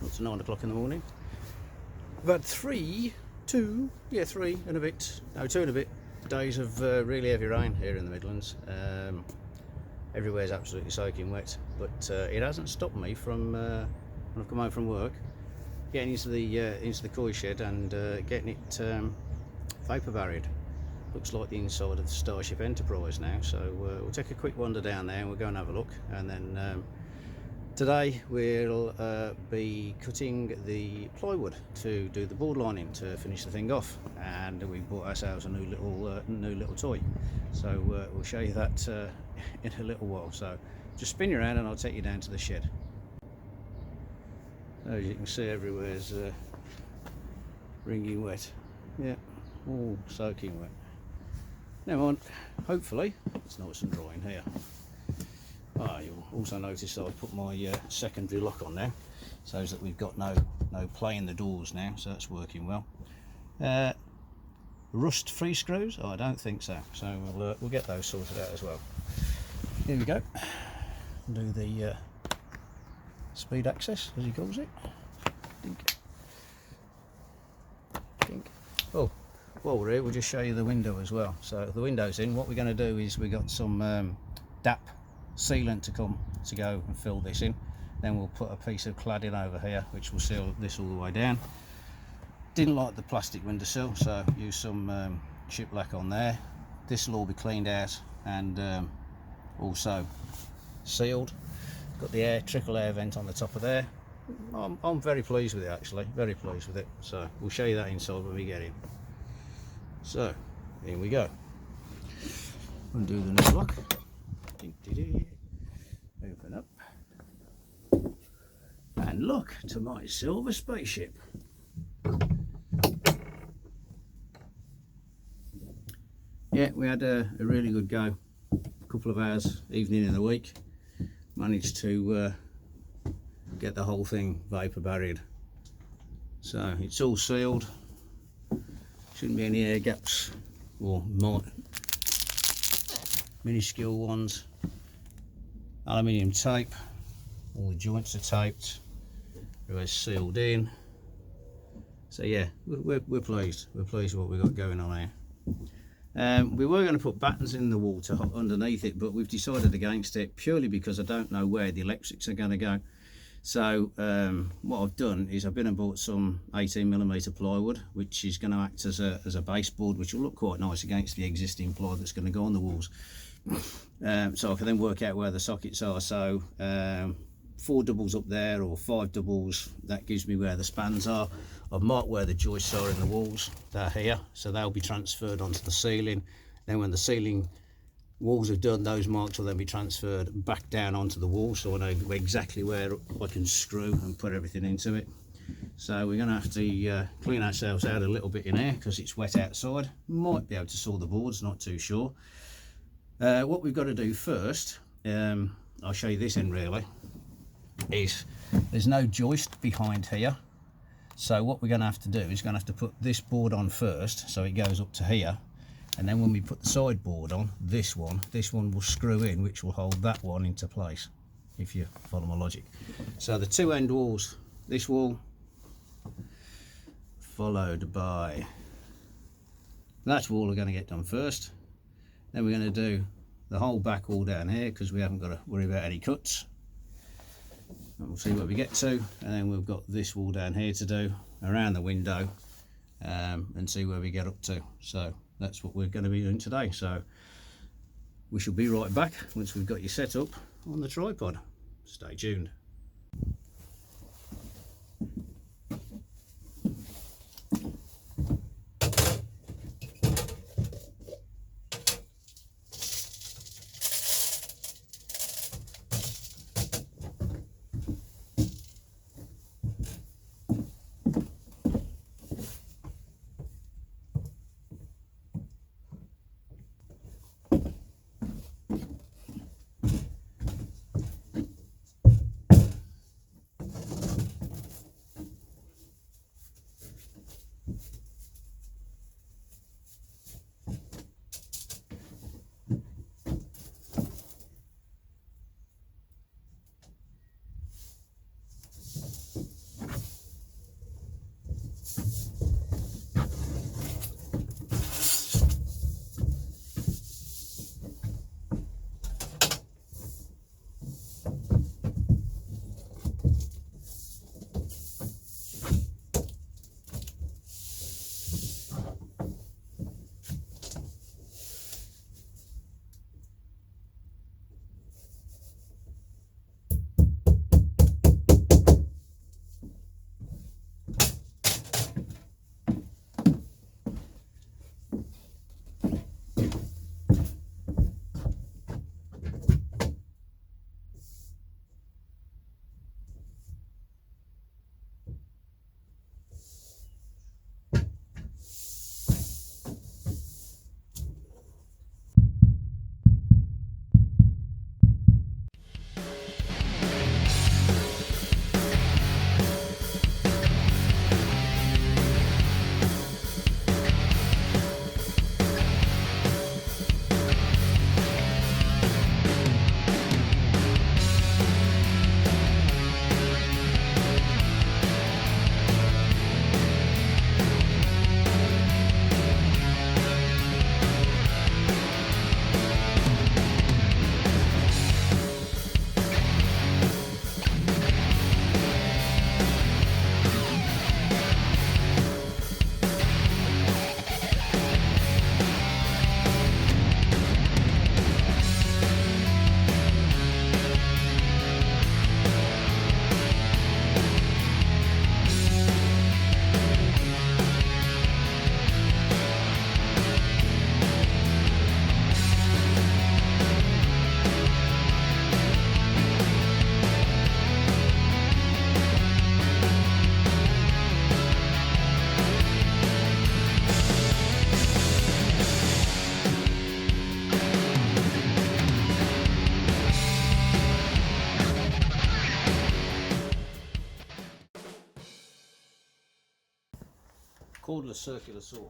It's 9 o'clock in the morning. We've had three and a bit days of really heavy rain here in the Midlands. Everywhere's absolutely soaking wet, but it hasn't stopped me from when I've come home from work getting into the koi shed and getting it vapor barried. Looks like the inside of the Starship Enterprise now, so we'll take a quick wander down there and we'll go and have a look. And then today we'll be cutting the plywood to do the board lining to finish the thing off, and we bought ourselves a new little toy, so we'll show you that in a little while. So just spin you around and I'll take you down to the shed. As you can see, everywhere's wringing wet. Yeah, all soaking wet. Now on, hopefully it's nice and dry in here. You'll also notice that I've put my secondary lock on now, so that we've got no play in the doors now, so that's working well. Rust free screws? Oh, I don't think so. So we'll get those sorted out as well. Here we go. Do the speed access, as he calls it. Dink. Dink. Oh, while we're here, we'll just show you the window as well. So the window's in. What we're going to do is we've got some DAP sealant to go and fill this in. Then we'll put a piece of cladding over here which will seal this all the way down. Didn't like the plastic windowsill, so use some shiplap on there. This will all be cleaned out and also sealed. Got the trickle air vent on the top of there. I'm very pleased with it, actually, very pleased with it. So we'll show you that inside when we get in. So here we go. Undo the new lock. Open up and look to my silver spaceship. Yeah, we had a really good go. A couple of hours evening in the week. Managed to get the whole thing vapor barried. So it's all sealed. Shouldn't be any air gaps or minuscule ones. Aluminium tape, all the joints are taped, everything's sealed in. So yeah, we're pleased. We're pleased with what we've got going on here. We were going to put battens in the wall underneath it, but we've decided against it purely because I don't know where the electrics are going to go. So what I've done is I've been and bought some 18mm plywood, which is going to act as a baseboard, which will look quite nice against the existing ply that's going to go on the walls. So I can then work out where the sockets are. So 4 doubles up there or 5 doubles, that gives me where the spans are. I've marked where the joists are in the walls. They're here, so they'll be transferred onto the ceiling. Then when the ceiling walls are done, those marks will then be transferred back down onto the wall, so I know exactly where I can screw and put everything into it. So we're going to have to clean ourselves out a little bit in here because it's wet outside. Might be able to saw the boards, not too sure. What we've got to do first, I'll show you this in really, is there's no joist behind here. So what we're going to have to do is going to have to put this board on first, so it goes up to here. And then when we put the sideboard on, this one will screw in, which will hold that one into place, if you follow my logic. So the 2 end walls, this wall, followed by that wall, are going to get done first. Then we're going to do the whole back wall down here, because we haven't got to worry about any cuts. And we'll see where we get to. And then we've got this wall down here to do, around the window, and see where we get up to. So that's what we're going to be doing today. So we shall be right back once we've got you set up on the tripod. Stay tuned. cordless circular saw.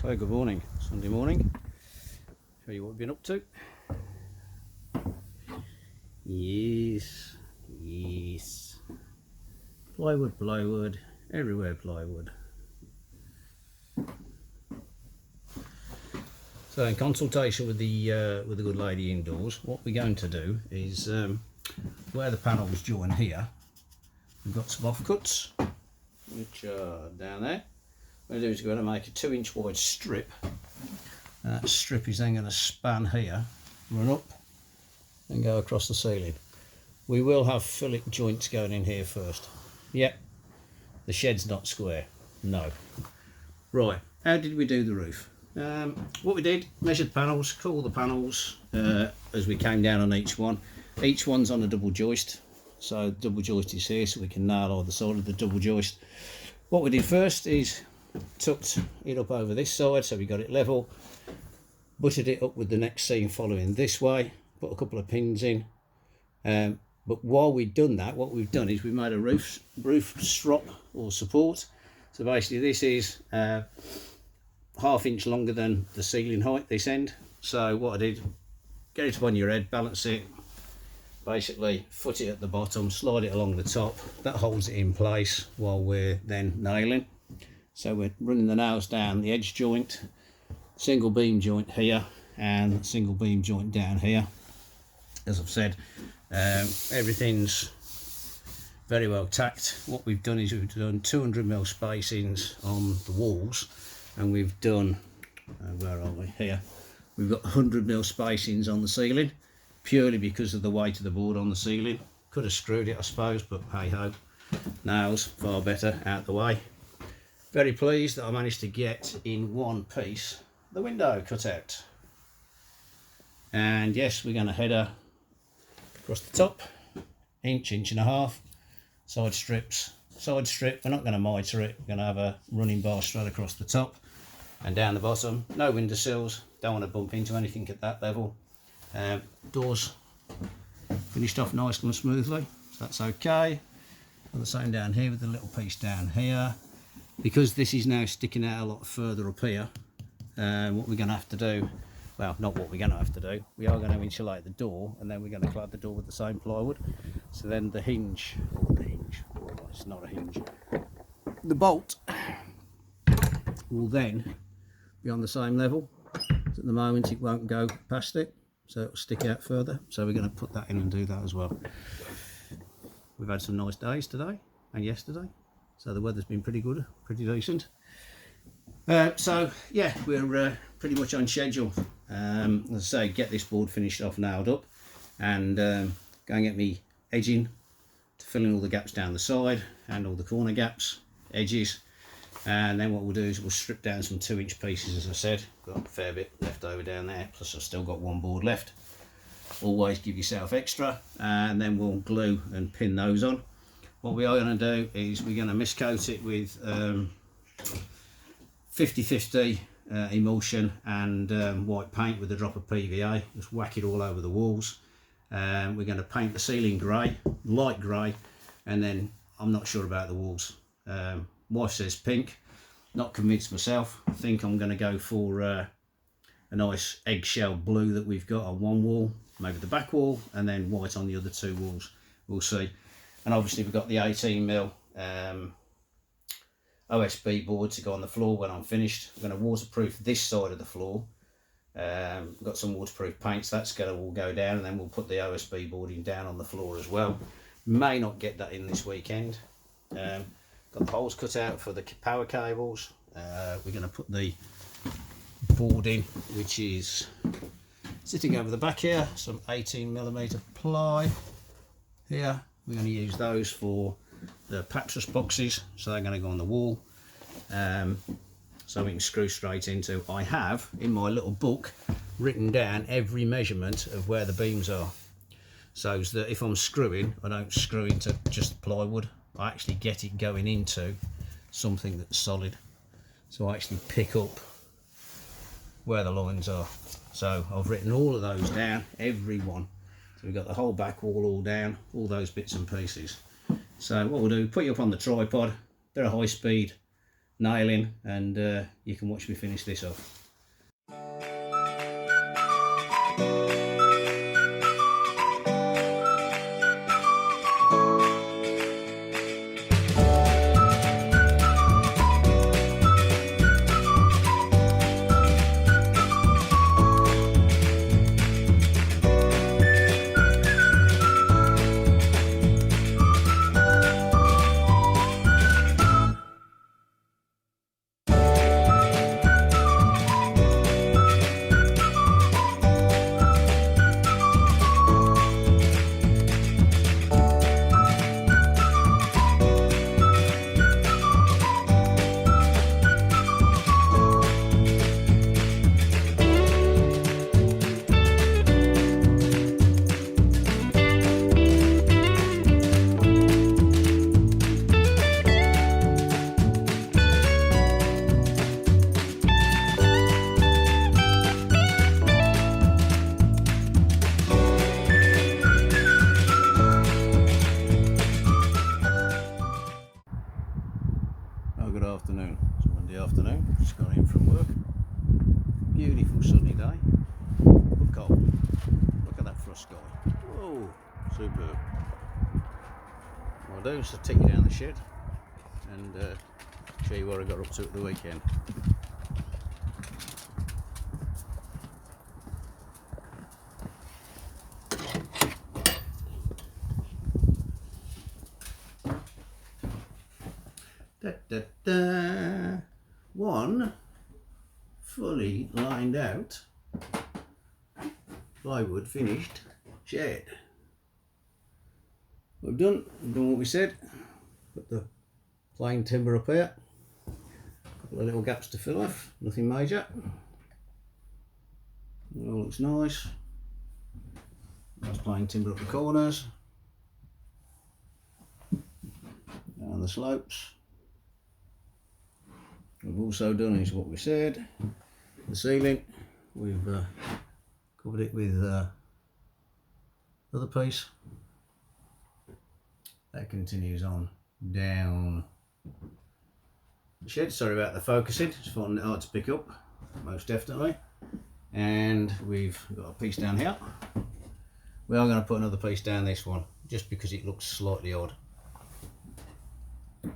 So good morning, Sunday morning. Show you what we've been up to. Yes, plywood, everywhere plywood. So in consultation with the good lady indoors, what we're going to do is where the panels join here, we've got some offcuts which are down there. What we're going to do is we're going to make a 2-inch wide strip. That strip is then going to span here, run up and go across the ceiling. We will have fillet joints going in here first. Yep, the shed's not square, no. Right, how did we do the roof? What we did, measured panels, cut all the panels as we came down on each one. Each one's on a double joist, so the double joist is here so we can nail either side of the double joist. What we did first is tucked it up over this side so we got it level, butted it up with the next seam following this way, put a couple of pins in. But while we've done that, what we've done is we've made a roof strop or support. So basically this is ½ inch longer than the ceiling height, this end. So what I did, get it up on your head, balance it, basically foot it at the bottom, slide it along the top. That holds it in place while we're then nailing. So we're running the nails down the edge joint, single beam joint here and single beam joint down here. As I've said, everything's very well tacked. What we've done is we've done 200mm spacings on the walls, and we've done where are we here, we've got 100mm spacings on the ceiling. purely because of the weight of the board on the ceiling. Could have screwed it, I suppose, but hey ho, nails far better out the way. Very pleased that I managed to get in one piece the window cut out. And yes, we're going to header across the top, inch and a half, side strips, side strip. We're not going to mitre it, we're going to have a running bar straight across the top and down the bottom. No windowsills, don't want to bump into anything at that level. Doors finished off nicely and smoothly, so that's okay. And the same down here with the little piece down here. Because this is now sticking out a lot further up here, what we're going to have to do, well, not what we're going to have to do, we are going to insulate the door, and then we're going to clad the door with the same plywood. So then the hinge, it's not a hinge, the bolt will then be on the same level. So at the moment it won't go past it, so it'll stick out further. So we're going to put that in and do that as well. We've had some nice days today and yesterday. So the weather's been pretty good, pretty decent. So yeah, we're pretty much on schedule. As I say, get this board finished off, nailed up, and go and get me edging to fill in all the gaps down the side and all the corner gaps, edges. And then what we'll do is we'll strip down some 2-inch pieces, as I said. Got a fair bit left over down there, plus I've still got one board left. Always give yourself extra, and then we'll glue and pin those on. What we are going to do is we're going to miscoat it with 50/50 emulsion and white paint with a drop of PVA. Just whack it all over the walls. We're going to paint the ceiling grey, light grey, and then I'm not sure about the walls. Wife says pink, not convinced myself. I think I'm going to go for a nice eggshell blue that we've got on one wall, maybe the back wall, and then white on the other 2 walls. We'll see. And obviously we've got the 18mm OSB board to go on the floor when I'm finished. I'm going to waterproof this side of the floor. Got some waterproof paints, that's going to all go down, and then we'll put the OSB boarding down on the floor as well. May not get that in this weekend. Got the holes cut out for the power cables. We're going to put the board in, which is sitting over the back here, some 18mm ply here. We're going to use those for the pattress boxes, so they're going to go on the wall, so we can screw straight into. I have in my little book written down every measurement of where the beams are, so that if I'm screwing, I don't screw into just plywood. I actually get it going into something that's solid, so I actually pick up where the lines are. So I've written all of those down, every one. So we've got the whole back wall all down, all those bits and pieces. So what we'll do, put you up on the tripod, they're a high speed nailing, and you can watch me finish this off. Afternoon. It's Monday afternoon, just got in from work. Beautiful sunny day, but cold. Look at that frost sky. Whoa, superb. What I'll do is take you down the shed and show you what I got up to at the weekend. One fully lined out plywood finished shed. We've done what we said. Put the plain timber up here. A couple of little gaps to fill off, nothing major. It all looks nice. Nice plain timber up the corners. And the slopes. We've also done is what we said. The ceiling, we've covered it with another piece. That continues on down the shed. Sorry about the focusing, it's finding it hard to pick up, most definitely. And we've got a piece down here. We are going to put another piece down this one, just because it looks slightly odd.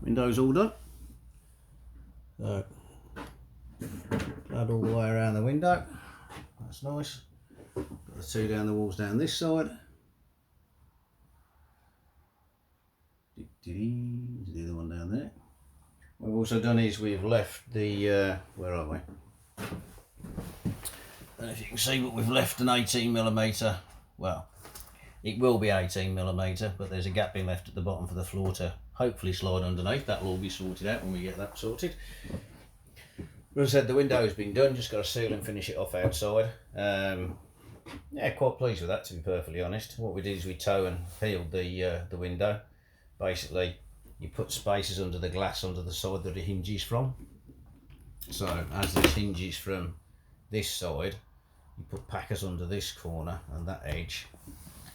Windows all done. So, clad all the way around the window. That's nice. Got the two down the walls down this side. There's the other one down there. What we've also done is we've left the, where are we? I don't know if you can see, but we've left an 18mm. Well, it will be 18mm, but there's a gap being left at the bottom for the floor to hopefully slide underneath. That'll all be sorted out when we get that sorted. As I said, the window's been done, just got to seal and finish it off outside. Yeah, quite pleased with that, to be perfectly honest. What we did is we toe and peeled the window. Basically, you put spaces under the glass under the side that it hinges from. So as this hinges from this side, you put packers under this corner and that edge.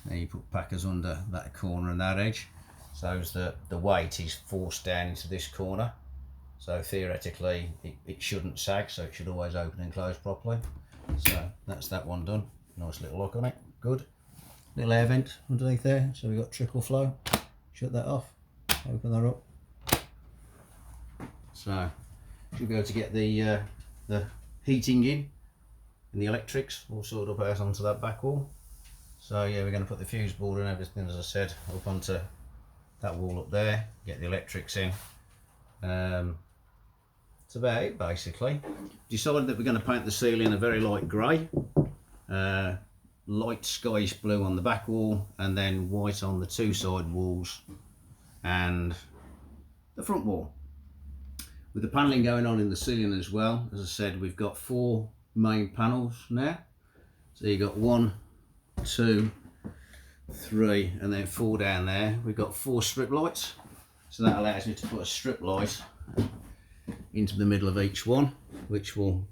Then you put packers under that corner and that edge. So the weight is forced down into this corner. So theoretically it shouldn't sag, so it should always open and close properly. So that's that one done. Nice little lock on it, good. Little air vent underneath there, so we've got trickle flow. Shut that off, open that up. So should be able to get the heating in and the electrics all sorted up out onto that back wall. So yeah, we're going to put the fuse board and everything, as I said, up onto that wall up there, get the electrics in. That's about it basically. Decided that we're going to paint the ceiling a very light grey, light skyish blue on the back wall, and then white on the two side walls and the front wall. With the panelling going on in the ceiling as well, as I said, we've got 4 main panels now. So you've got 1, 2, 3 and then 4 down there. We've got 4 strip lights, so that allows me to put a strip light into the middle of each one, which will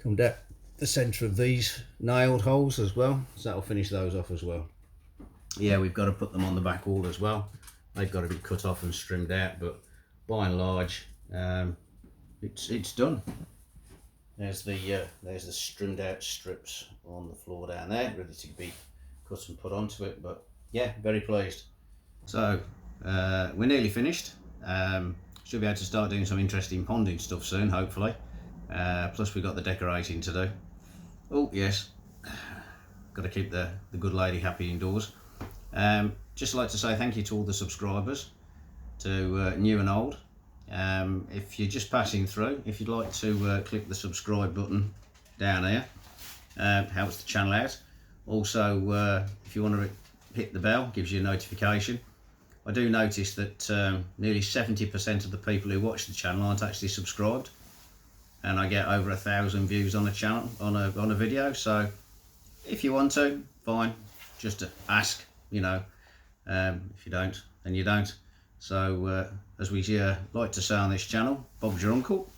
come down the centre of these nailed holes as well, so that'll finish those off as well. Yeah, we've got to put them on the back wall as well. They've got to be cut off and trimmed out, but by and large it's done. There's the trimmed out strips on the floor down there, ready to be cut and put onto it. But yeah, very pleased. So we're nearly finished. Should be able to start doing some interesting ponding stuff soon, hopefully. Plus we've got the decorating to do. Oh yes, got to keep the good lady happy indoors. Just like to say thank you to all the subscribers, to new and old. If you're just passing through, if you'd like to click the subscribe button down here, helps the channel out. Also, if you want to hit the bell, gives you a notification. I do notice that nearly 70% of the people who watch the channel aren't actually subscribed, and I get over 1,000 views on a channel on a video. So if you want to, fine, just to ask, you know. If you don't, then you don't. So as we like to say on this channel, Bob's your uncle.